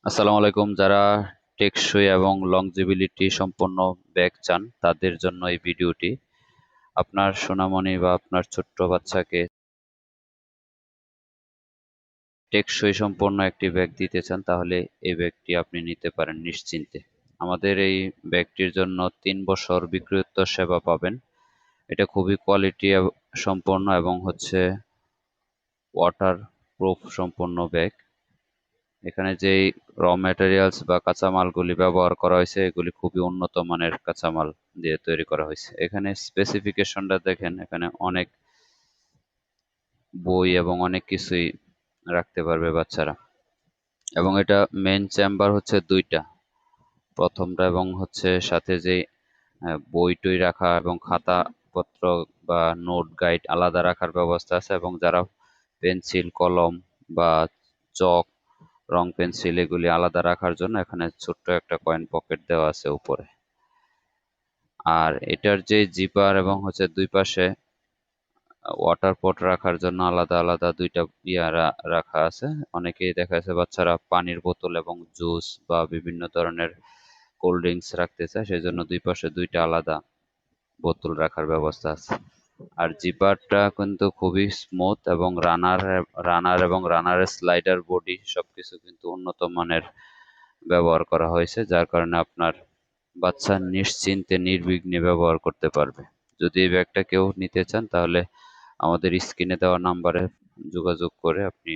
আসসালামু আলাইকুম। যারা টেকসই এবং লংজিবিলিটি সম্পন্ন ব্যাগ চান তাদের জন্য এই ভিডিওটি। আপনার সোনামণি বা আপনার ছোট্ট বাচ্চাকে টেকসই সম্পন্ন একটি ব্যাগ দিতে চান, তাহলে এই ব্যাগটি আপনি নিতে পারেন নিশ্চিন্তে। আমাদের এই ব্যাগটির জন্য 3 বছর বিক্রয়োত্তর সেবা পাবেন। এটা খুবই কোয়ালিটি সম্পন্ন এবং ওয়াটার প্রুফ সম্পন্ন ব্যাগ। এখানে যেই র ম্যাটেরিয়ালস বা কাঁচামালগুলি ব্যবহার করা হয়েছে এগুলি খুবই উন্নত মানের কাঁচামাল দিয়ে তৈরি করা হয়েছে। এখানে স্পেসিফিকেশনটা দেখেন, এখানে অনেক বই এবং অনেক কিছুই রাখতে পারবে বাচ্চারা। এবং এটা মেন চেম্বার হচ্ছে দুইটা, প্রথমটা এবং সাথে যে বই টই রাখা এবং খাতা পত্র বা নোট গাইড আলাদা রাখার ব্যবস্থা আছে, এবং যারা পেন্সিল কলম বা চক রং পেন্সিল এগুলি আলাদা রাখার জন্য এখানে ছোট্ট একটা কয়েন পকেট দেওয়া আছে উপরে। আর এটার যে জিপার এবং দুই পাশে ওয়াটার পট রাখার জন্য আলাদা আলাদা দুইটা রাখা আছে। অনেকেই দেখা যাচ্ছে বাচ্চারা পানির বোতল এবং জুস বা বিভিন্ন ধরনের কোল্ড ড্রিঙ্কস রাখতে চায়, সেই জন্য দুই পাশে দুইটা আলাদা বোতল রাখার ব্যবস্থা আছে। আর জিপারটা কিন্তু খুবই স্মুথ, এবং রানার এবং রানারের স্লাইডার বডি সবকিছু কিন্তু উন্নত মানের ব্যবহার করা হয়েছে, যার কারণে আপনার বাচ্চা নিশ্চিন্তে নির্বিঘ্নে ব্যবহার করতে পারবে। যদি এই ব্যাগটা কেউ নিতে চান তাহলে আমাদের স্ক্রিনে দেওয়া নাম্বারে যোগাযোগ করে আপনি